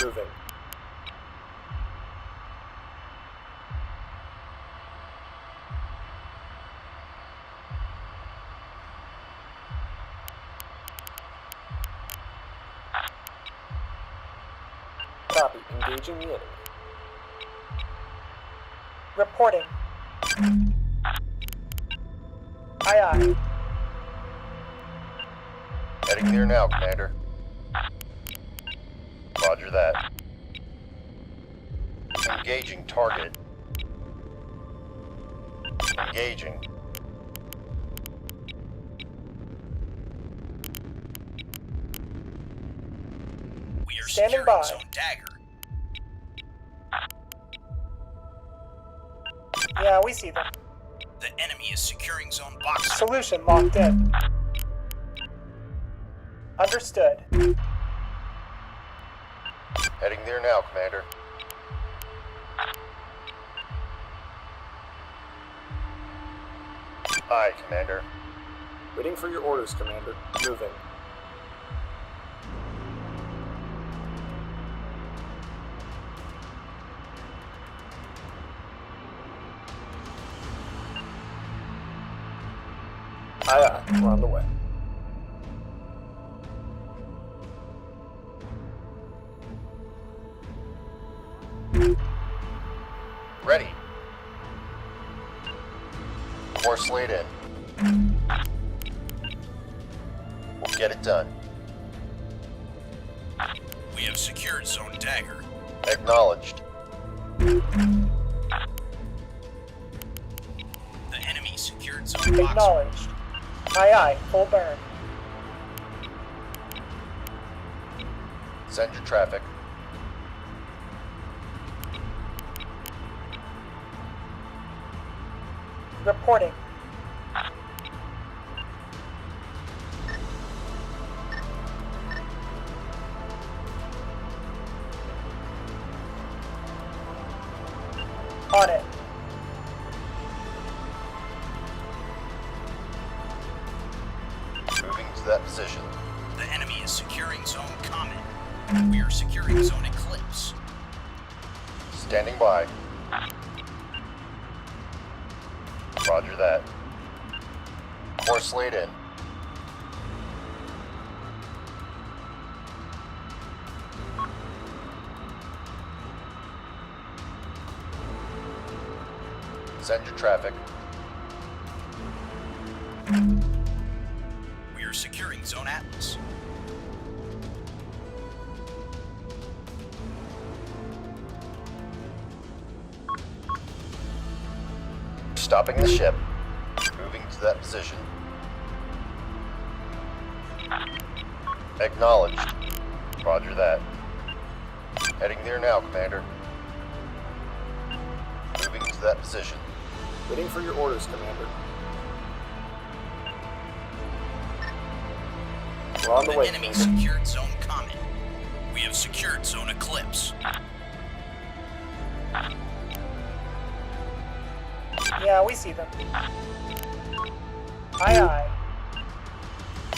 Moving. Copy. Engaging the enemy. Reporting. Aye, aye. Heading there now, Commander. Roger that. Engaging target. Engaging. We are Standing securing by. Zone Dagger. Yeah, we see them. The enemy is securing Zone Boxer. Solution locked in. Understood. Heading there now, Commander. Aye, Commander. Waiting for your orders, Commander. Moving. Aye, aye. We're on the way. Ready. Course laid in. We'll get it done. We have secured Zone Dagger. Acknowledged. The enemy secured Zone Boxer. Acknowledged. Aye, aye. Full burn. Send your traffic. Reporting. On it. Moving to that position. The enemy is securing Zone Comet. We are securing Zone Eclipse. Standing by. Roger that. Course laid in. Send your traffic. We are securing Zone Atlas. stopping the ship. Moving to that position. Acknowledged. Roger that. Heading there now, Commander. Moving to that position. Waiting for your orders, Commander. We're on the The way, enemy Commander. secured Zone Comet. We have secured Zone Eclipse. Yeah, we see them. Aye, aye.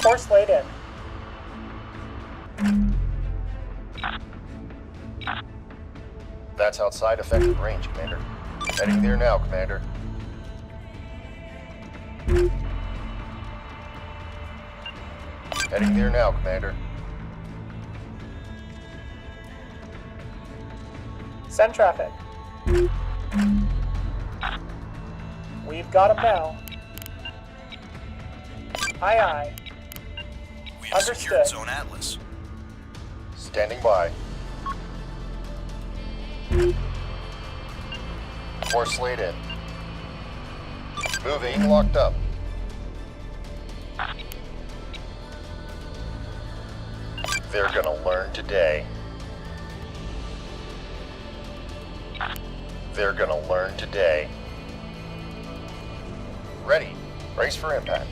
Course laid in. That's outside effective range, Commander. Heading there now, Commander. Heading there now, Commander. Send traffic. We've got him now. Aye, aye. We have secured Understood. Zone Atlas. Standing by. Course laid in. Moving, locked up. They're gonna learn today. They're gonna learn today. Ready. Brace for impact.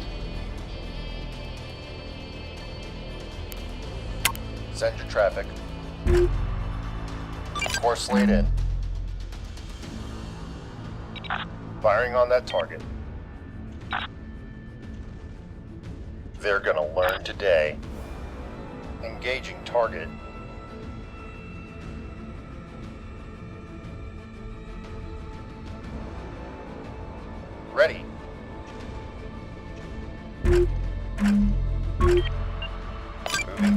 Send your traffic. Course laid in. Firing on that target. They're gonna learn today. Engaging target. Ready. Moving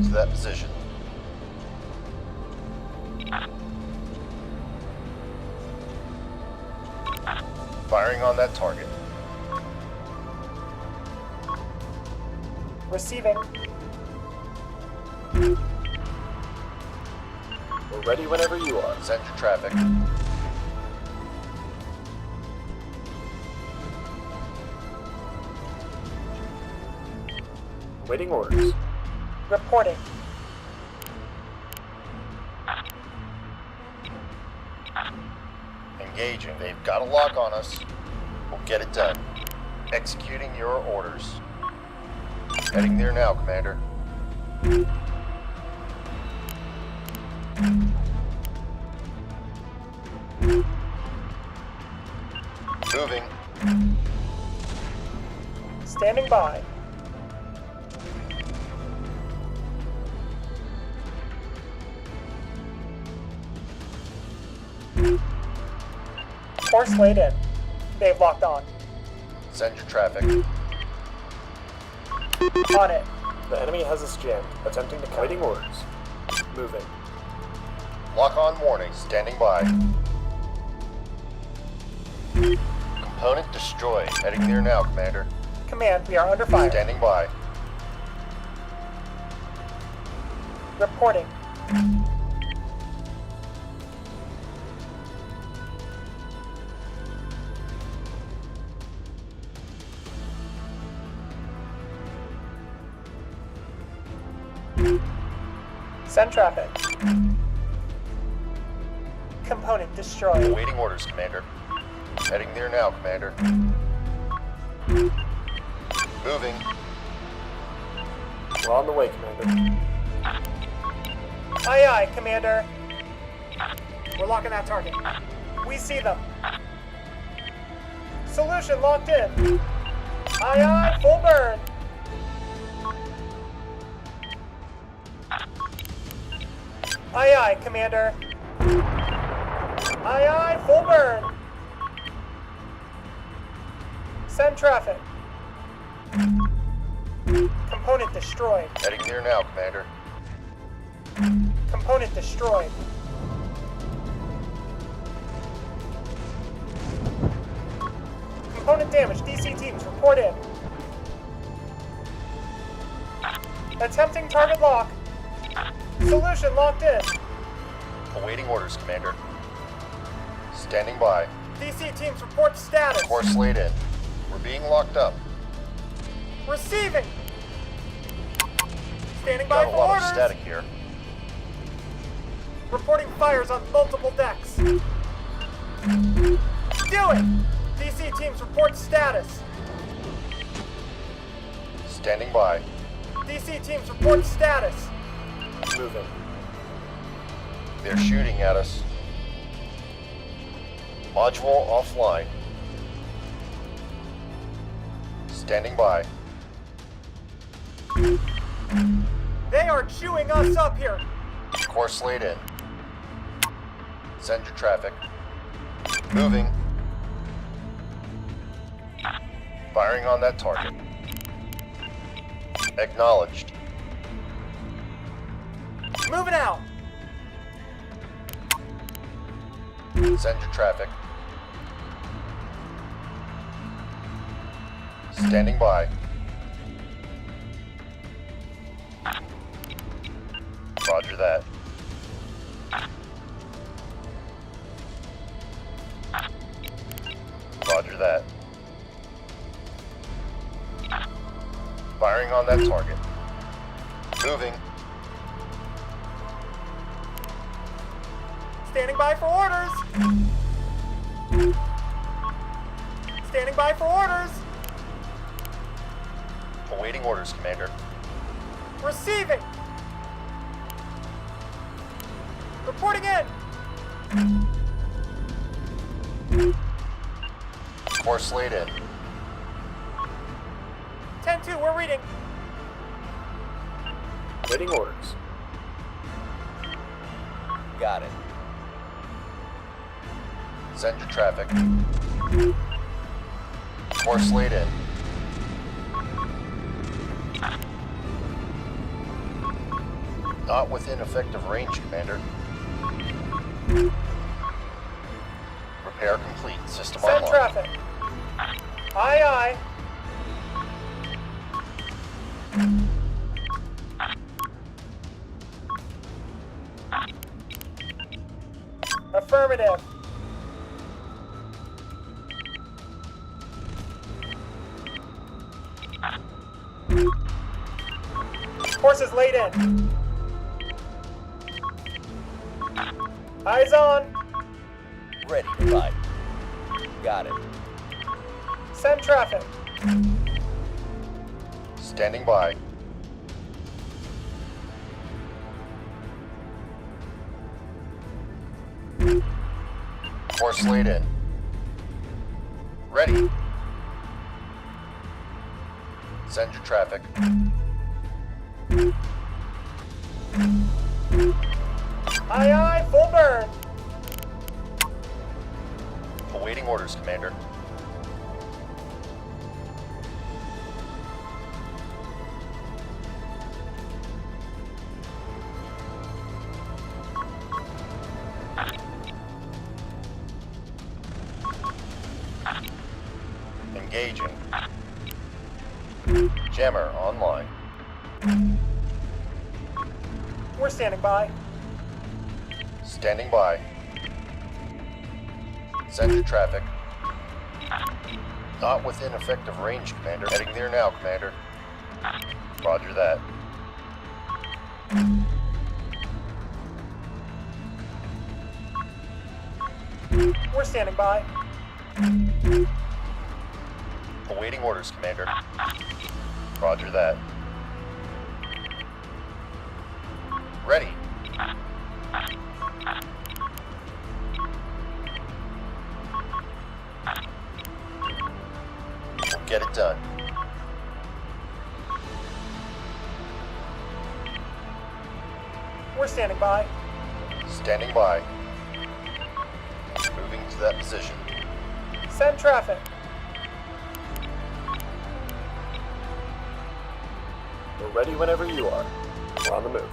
to that position. Firing on that target. Receiving. We're ready whenever you are. Send your traffic. Waiting orders. Reporting. Engaging. They've got a lock on us. We'll get it done. Executing your orders. Heading there now, Commander. Moving. Standing by. Course laid in. They've locked on. Send your traffic. On it. The enemy has us jammed, attempting to come. Waiting orders. Moving. Lock on warning. Standing by. Component destroyed. Heading there now, Commander. Command, we are under fire. Standing by. Reporting. Send traffic. Component destroyed. Awaiting orders, Commander. Heading there now, Commander. Moving. We're on the way, Commander. Aye, aye, Commander. We're locking that target. We see them. Solution locked in. Aye, aye, full burn. Aye, aye, Commander. Aye, aye, full burn. Send traffic. Component destroyed. Heading there now, Commander. Component destroyed. Component damage. DC teams, report in. Attempting target lock. Solution locked in. Awaiting orders, Commander. Standing by. DC teams report status. Course laid in. We're being locked up. Receiving. Standing by Got a for lot orders. of static here. Reporting fires on multiple decks. Do it! DC teams report status. Standing by. DC teams report status. Moving. They're shooting at us. Module offline. Standing by. They are chewing us up here. Course laid in. Send your traffic. Moving. Firing on that target. Acknowledged. Moving out. Send your traffic. Standing by. Roger that. Roger that. Firing on that target. Moving. Standing by for orders. Standing by for orders. Awaiting orders, Commander. Receiving. Reporting in. Course laid in. 10-2, we're reading. Waiting orders. Got it. Send your traffic. Course laid in. Not within effective range, Commander. Repair complete. System Send online. traffic. Aye, aye. Affirmative. Horses laid in. Eyes on. Ready to fight. Got it. Send traffic. Standing by. Course laid in. Ready. Send your traffic. Aye, aye, full burn. Awaiting orders, Commander. Engaging. Jammer online. We're standing by. Standing by. Send your traffic. Not within effective range, Commander. Heading there now, Commander. Roger that. We're standing by. Awaiting orders, Commander. Roger that. Ready. We'll get it done. We're standing by. Standing by. Moving to that position. Send traffic. We're ready whenever you are. We're on the move.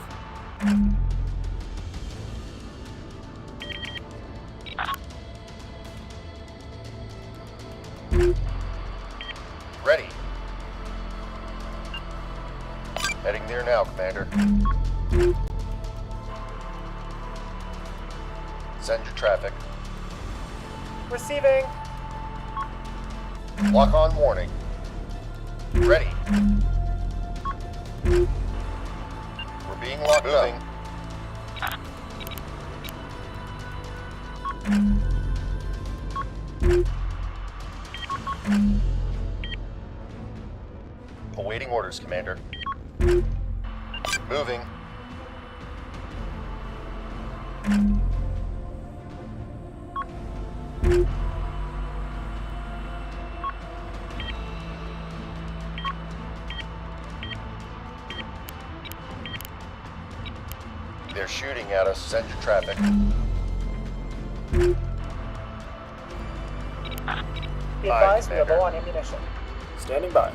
Ready. Heading there now, Commander. Send your traffic. Receiving. Lock on warning. Ready. We're being locked up. Awaiting orders, Commander. Moving. They're shooting at us. Send your traffic. Be advised, we are Commander. low on ammunition. Standing by.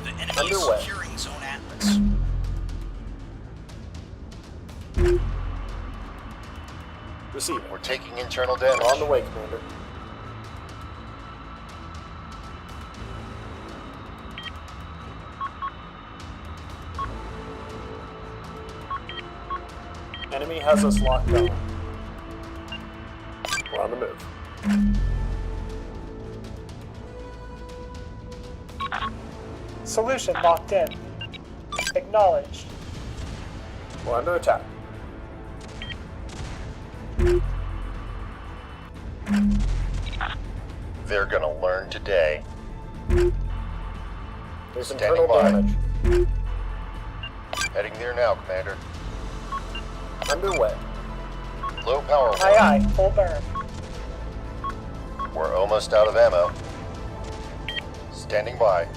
The enemy Underway. is securing Zone Atlas. Receiving. We're taking internal damage. On the way, Commander. Enemy has us locked down. We're on the move. Solution locked in. Acknowledged. We're under attack. They're gonna learn today. There's Standing internal by. damage. Heading there now, Commander. Underway. Low power. Aye aye, full burn. We're almost out of ammo. Standing by.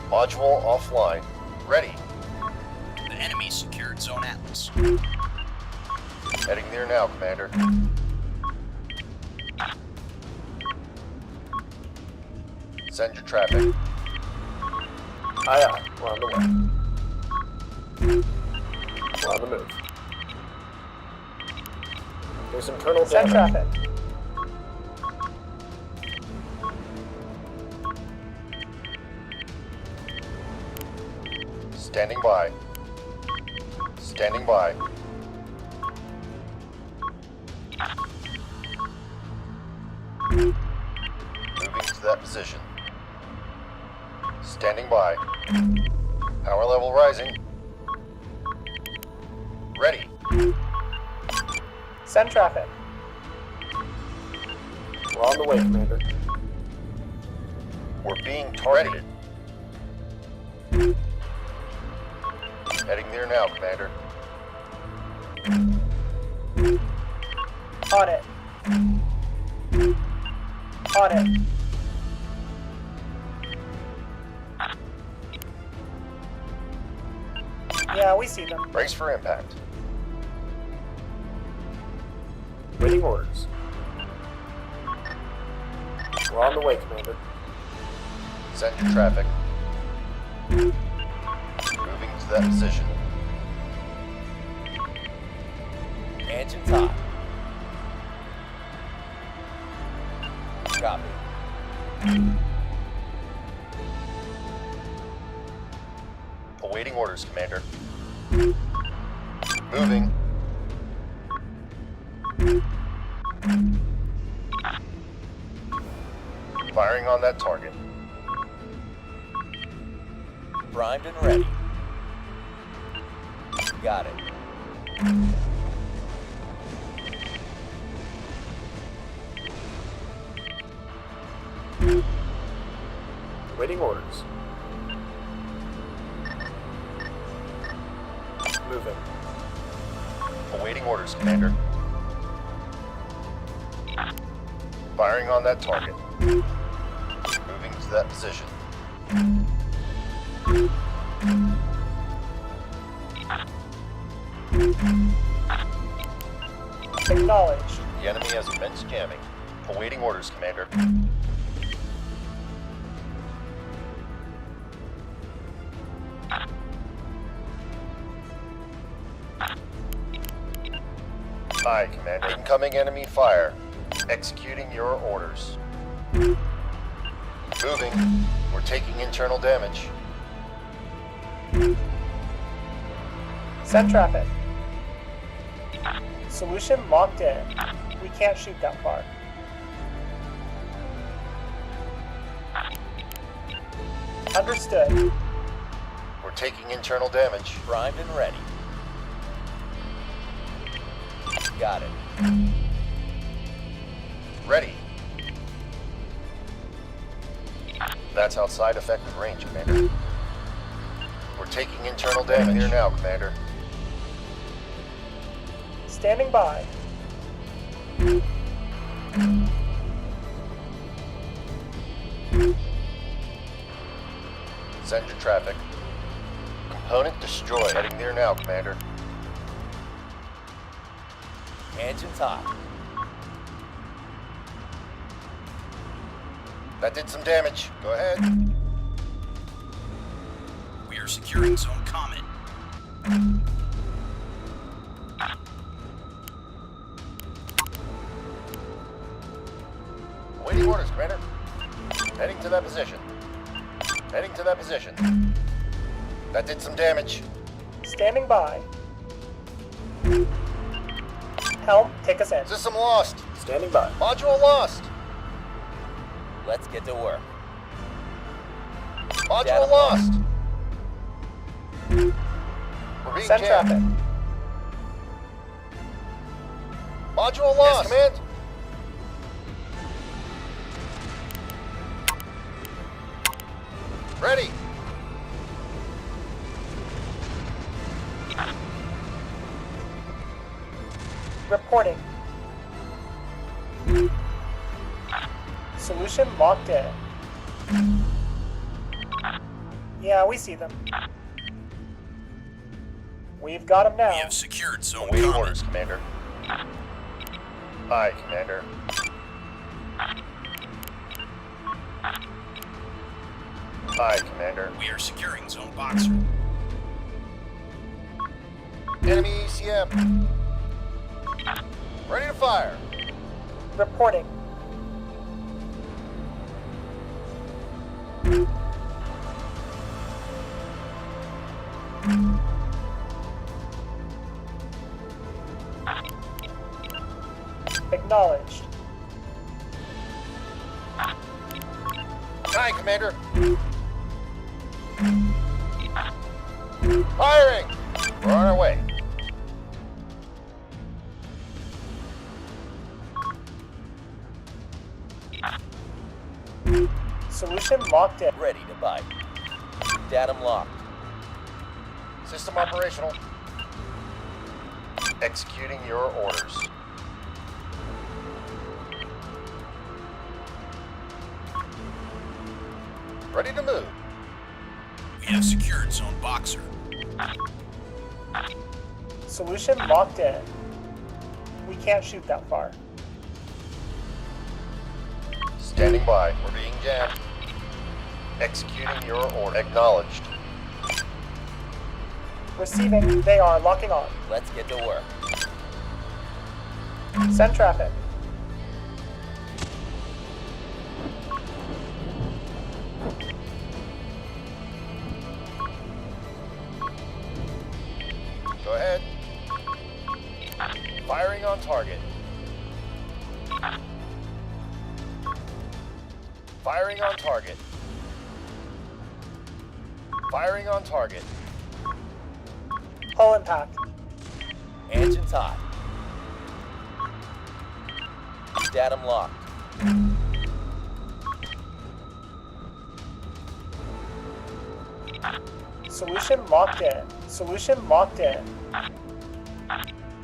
Module offline. Ready. The enemy secured Zone Atlas. Heading there now, Commander. Send your traffic. Aye aye. We're on the way. We're on the move. There's internal Send damage. traffic. Standing by. Standing by. Moving to that position. Standing by. Power level rising. Ready. Send traffic. We're on the way, Commander. We're being targeted. Heading there now, Commander. On it. On it. Yeah, we see them. Brace for impact. Waiting orders. We're on the way, Commander. Send your traffic. Moving to that position. Engines hot. Copy. Awaiting orders, Commander. Moving. Firing on that target. Primed and ready. Got it. Waiting orders. Moving. Awaiting orders, Commander. Firing on that target. Moving to that position. Acknowledged. The enemy has immense jamming. Awaiting orders, Commander. Aye, Commander. Incoming enemy fire. Executing your orders. Moving. We're taking internal damage. Send traffic. Solution locked in. We can't shoot that far. Understood. We're taking internal damage. Primed and ready. Got it. Ready. That's outside effective range, Commander. We're taking internal damage here now, Commander. Standing by. Send your traffic. Component destroyed. Heading there now, Commander. Engines hot. That did some damage. Go ahead. We are securing Zone Comet. Waiting orders, Commander. Heading to that position. Heading to that position. That did some damage. Standing by. Helm, take us in. System lost. Standing by. Module lost. Let's get to work. Module Data lost. We're being Send jammed. traffic. Module lost. Yes, Command. Ready. Reporting. Solution locked in. Yeah, we see them. We've got them now. We have secured Zone Waiting Comet. orders, Commander. Aye, Commander. Aye, Commander. We are securing Zone Boxer. Enemy ECM. Ready to fire. Reporting. Acknowledged. Aye, Commander. Firing! We're on our way. Solution locked in. Ready to bite. Datum locked. System operational. Executing your orders. Ready to move. We have secured Zone Boxer. Solution locked in. We can't shoot that far. Standing by. We're being jammed. Executing your order. Acknowledged. Receiving. They are locking on. Let's get to work. Send traffic. Go ahead. Firing on target. Firing on target. Firing on target. Hull impact. Engines hot. Datum locked. Solution locked in. Solution locked in.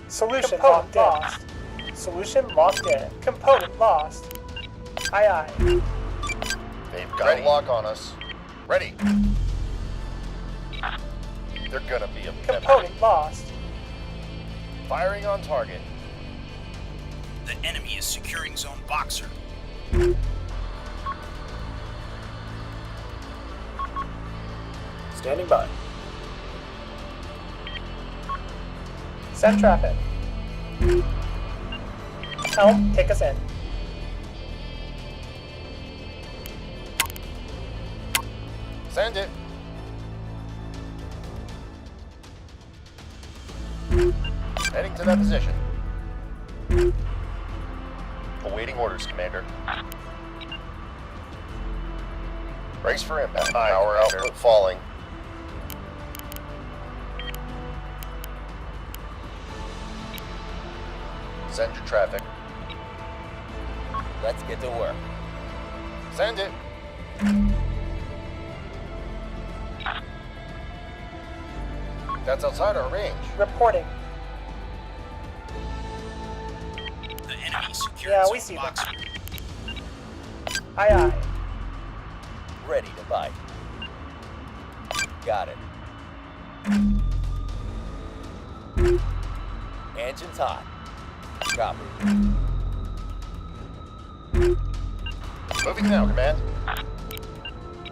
Solution locked in. Solution locked in. Component lost. Aye aye. They've got a lock on us. Ready. They're gonna be a Component lost. Firing on target. The enemy is securing Zone Boxer. Standing by. Send traffic. Helm, take us in. Send it. Heading to that position. Awaiting orders, Commander. Brace for impact. Power output falling. Send your traffic. Let's get to work. Send it. That's outside our range. Reporting. The enemy secured Yeah, zone we see them. box. Aye, aye. Ready to fight. Got it. Engines hot. Copy. Moving now, Command.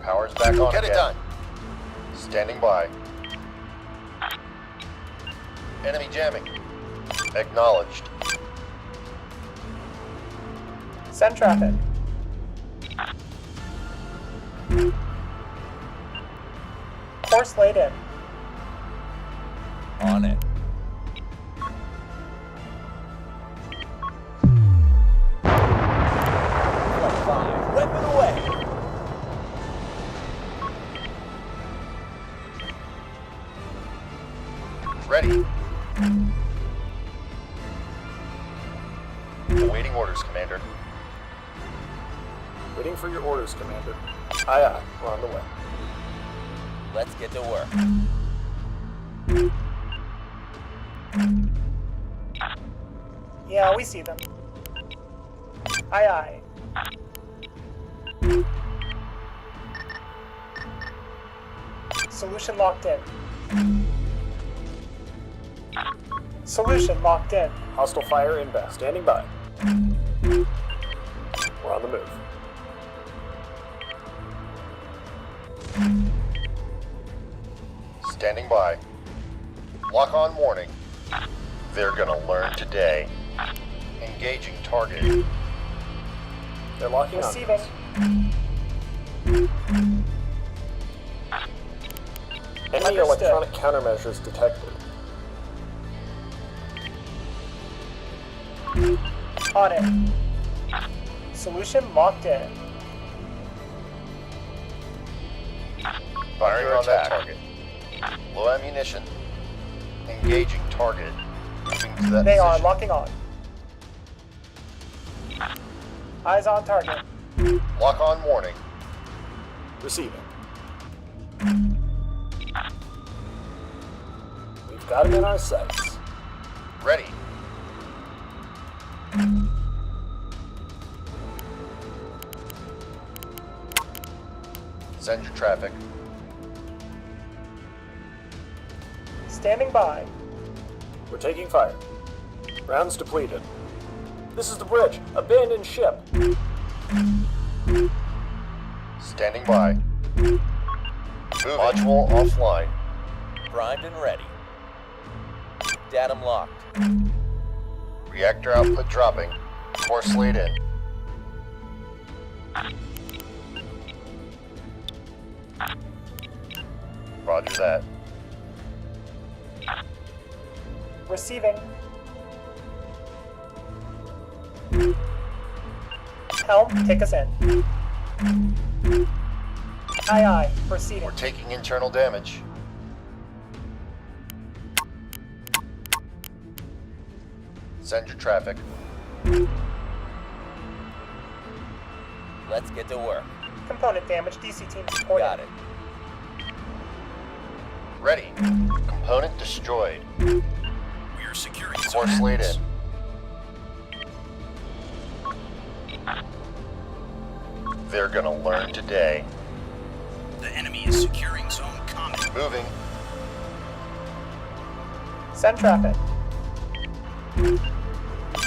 Power's back on. Get it done. Standing by. Enemy jamming. Acknowledged. Send traffic. Course laid in. On it. Fire. Weapon away. Ready. Awaiting orders, Commander. Waiting for your orders, Commander. Aye, aye. We're on the way. Let's get to work. Yeah, we see them. Aye, aye. Solution locked in. Solution locked in. Hostile fire inbound. Standing by. We're on the move. Standing by. Lock on warning. They're gonna learn today. Engaging target. They're locking on. Receiving. Enemy Understood. electronic countermeasures detected. On it. Solution locked in. Firing on that target. Low ammunition. Engaging target. Moving to that They are position. locking on. Eyes on target. Lock on warning. Receiving. We've got him in our sights. Ready. Send your traffic. Standing by. We're taking fire. Rounds depleted. This is the bridge. Abandoned ship. Standing by. Module offline. Primed and ready. Datum locked. Reactor output dropping. Course laid in. Roger that. Receiving. Helm, take us in. Aye, aye. Proceeding. We're taking internal damage. Send your traffic. Let's get to work. Component damage. DC team reporting. Got it. Ready. Component destroyed. We are securing zone Course laid X. in. They're gonna learn today. The enemy is securing zone common. Moving. Send traffic.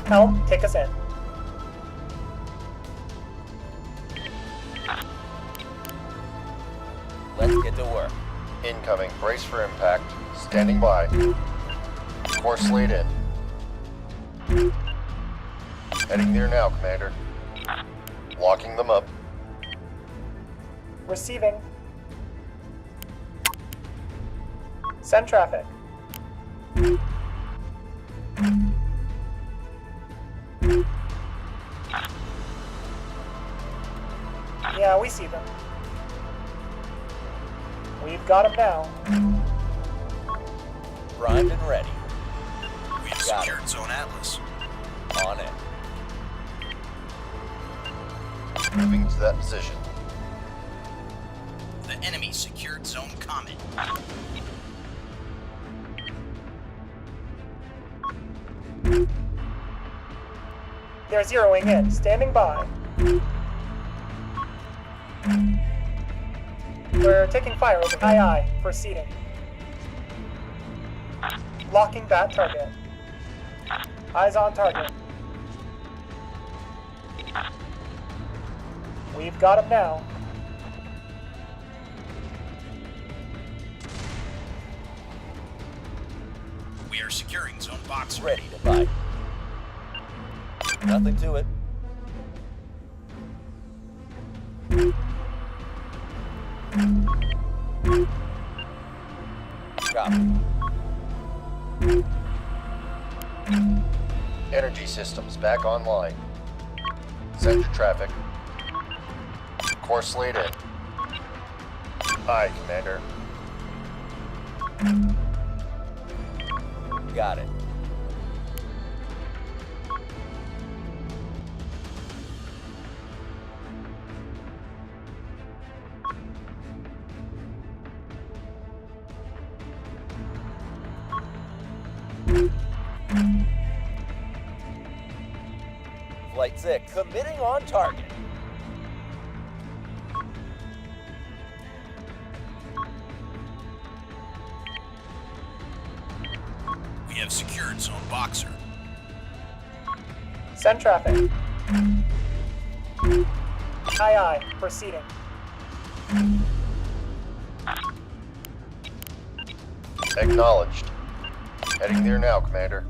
Helm, take us in. Let's get to work. Incoming. Brace for impact. Standing by. Course laid in. Heading there now, Commander. Locking them up. Receiving. Send traffic. Yeah, we see them. We've got them now. Primed and ready. We have Got secured Zone Atlas. On it. Moving to that position. The enemy secured Zone Comet. They're zeroing in. Standing by. We're taking fire over. Aye, aye. Proceeding. Locking that target. Eyes on target. We've got him now. We are securing Zone Boxer. Ready to fight. Nothing to it. Copy. Energy systems back online. Send your traffic. Course laid in. Aye, Commander. Got it. Flight 6, committing on target. We have secured Zone Boxer. Send traffic. Aye, aye. Proceeding. Acknowledged. Heading there now, Commander.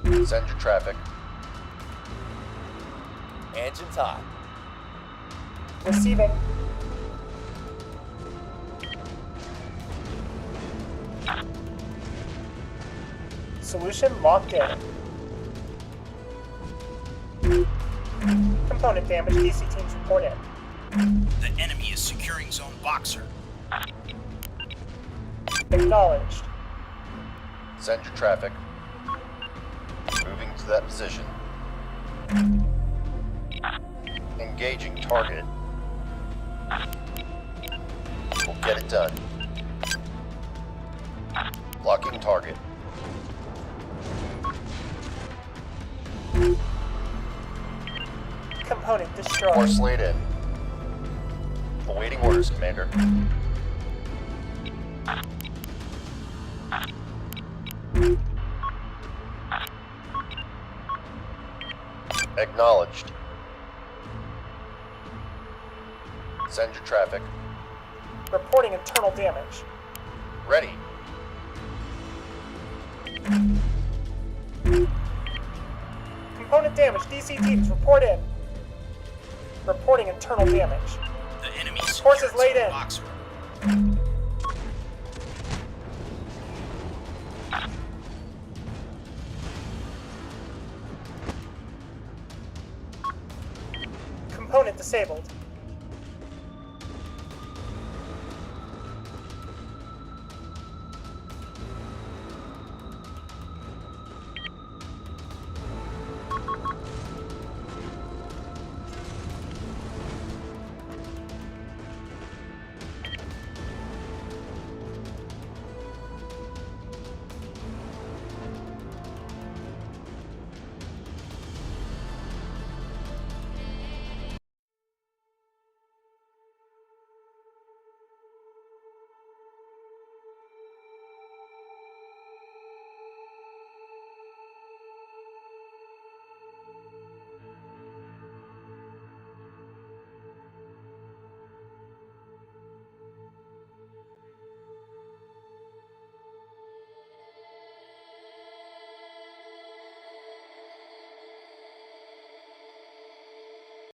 Send your traffic. Engines hot. Receiving. Solution locked in. Component damage. DC teams report in. The enemy is securing Zone Boxer. Acknowledged. Send your traffic. Moving to that position. Engaging target. We'll get it done. Locking target. Component destroyed. Course laid in. Awaiting orders, Commander. Acknowledged. Send your traffic. Reporting internal damage. Ready. Component damage. DC teams report in. Reporting internal damage. The enemy Forces secured laid Zone in. Boxer. Component disabled.